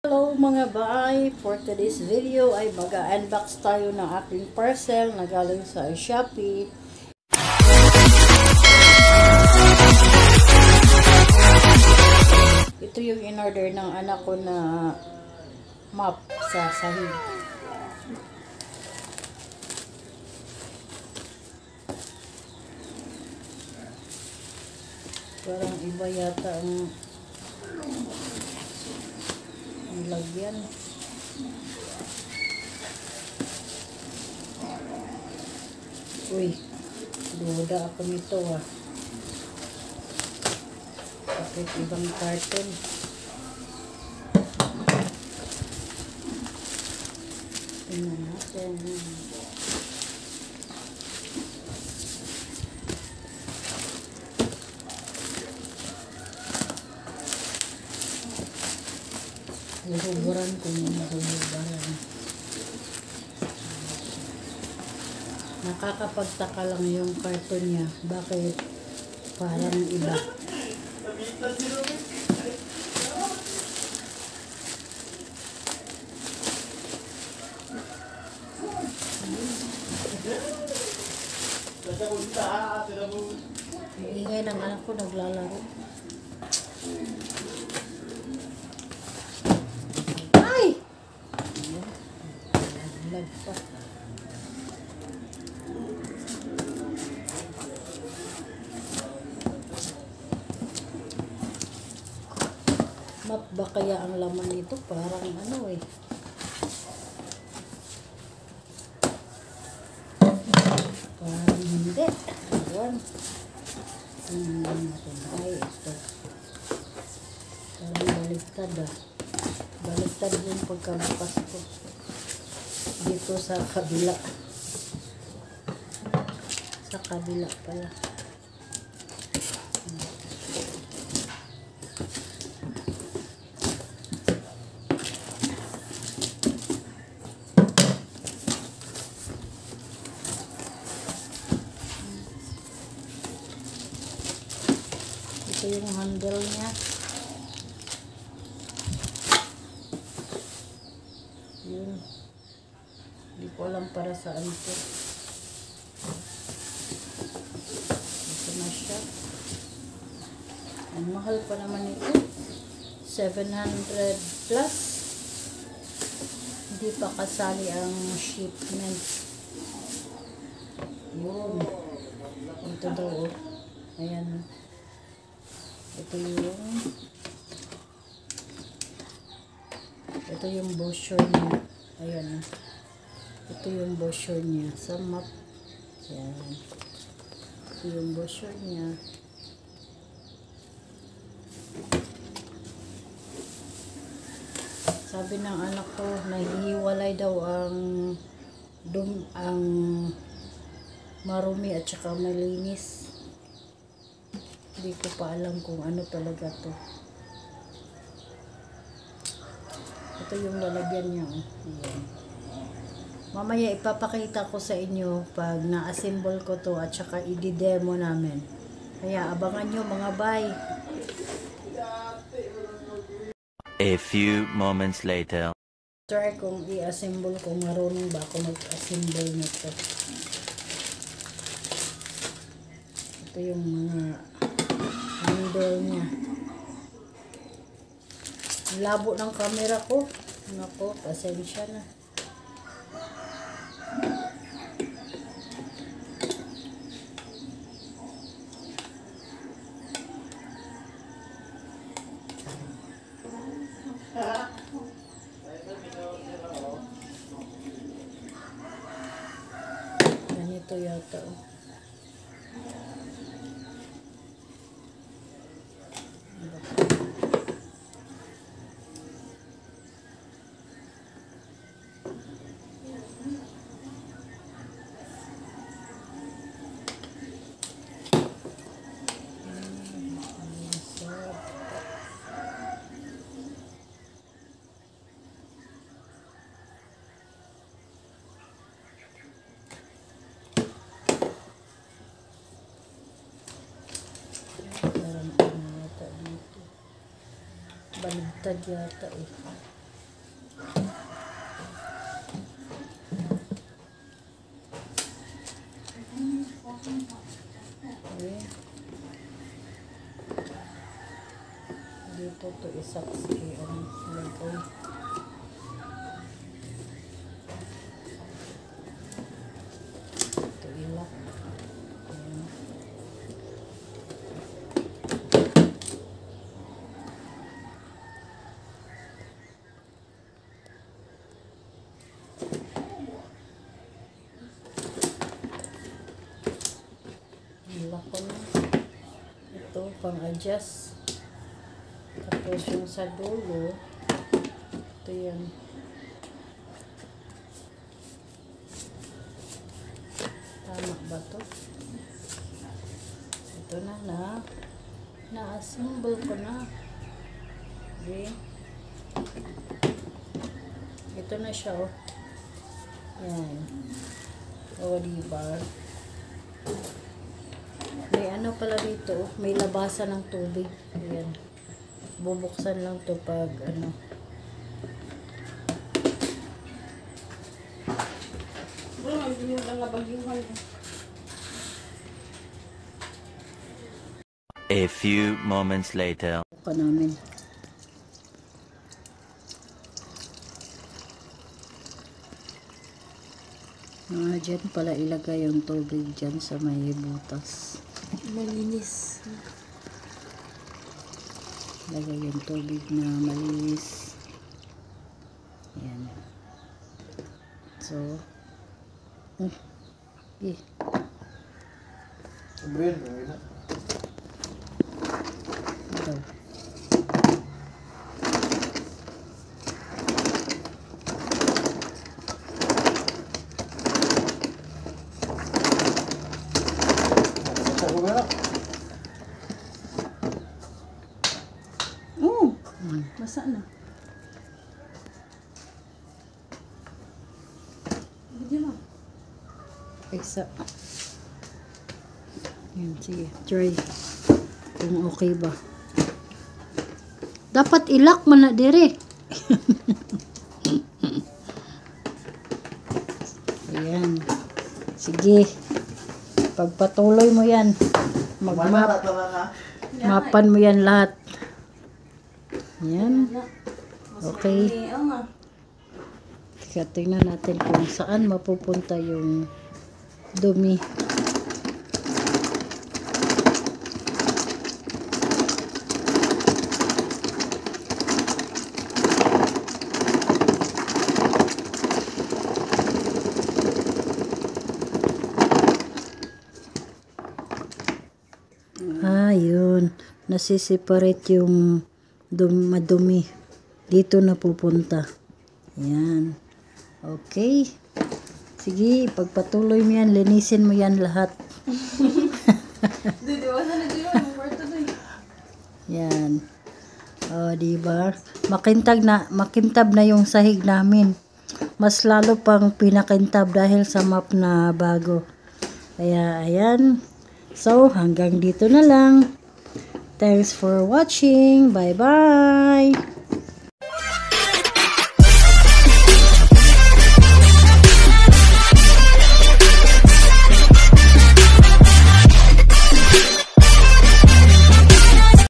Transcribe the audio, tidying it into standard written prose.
Hello mga bay! For today's video ay mag-unbox tayo ng aking parcel na galing sa Shopee. Ito yung in-order ng anak ko na map sa sahig. Parang iba yata ang lagyan. Uy, duda ako nito Bakit ibang carton? Tingnan natin. Huhuburan ko yung huhuburan. Nakakapagtaka lang yung karton niya. Bakit parang iba? Ingay ng anak ko naglalaro. Map ba kaya ang laman nito? Parang parang hindi. Ayan. Tingnan natin. Ay, ito. Parang baliktad Baliktad yung pagkabukas ko. Dito sa kabila. Sa kabila pala. Ito yung handle niya. Yun. Hindi ko alam para saan ito. Ito na siya. Ang mahal pa naman ito. 700 plus. Hindi pa kasali ang shipment. Yun. Ito daw. Ayan. Ito yung brochure niya. Ayan. Ito yung brochure niya sa map. Ayan. Ito yung brochure niya. Sabi ng anak ko, nahihiwalay daw ang marumi at saka malinis. Hindi ko pa alam kung ano talaga to. Ito yung lalagyan niya. Ayan. Mamaya ipapakita ko sa inyo pag na-assemble ko to at saka i-demo namin. Kaya abangan nyo mga bay. A few moments later. Try kong i-assemble kung marunong ba ako mag-assemble nito. Ito yung mga handle niya. Labo ng camera ko. Nako, pasensya na. Ganito yata. Baligtad yata eh. Okay. Dito to isaksi ang lagay. Ito ilak. Ayan. Ilak ko na. Ito pang-adjust. Tapos yung sa dulo, ito yan. Tama ba to? Ito na. Na-assemble ko na. Okay. Ito na siya, oh. Yan. O, diba? May ano pala dito, oh. May labasan ng tubig. Ayan. Bubuksan lang to pag ano. A few moments later. Pa namin. Dyan pala ilagay yung tubig dyan sa may butas. Malinis. Lagay yung tubig na malinis. Ayan. So, eh. Ito. Oh, basa na. Video na. Isa. Yan, sige. Try. Kung okay ba. Dapat ilak man na dire. Ayan. Sige. Pagpatuloy mo yan. Mapan mo yan lahat. Yan. Okay. Kaya tingnan natin kung saan mapupunta yung dumi. Yun. Nasiseparate yung madumi. Dito na pupunta. Yan. Okay. Sige, pagpatuloy mo yan, linisin mo yan lahat. Yan. O, diba? Makintab na yung sahig namin. Mas lalo pang pinakintab dahil sa map na bago. Kaya, ayan. So, hanggang dito na lang. Thanks for watching. Bye-bye.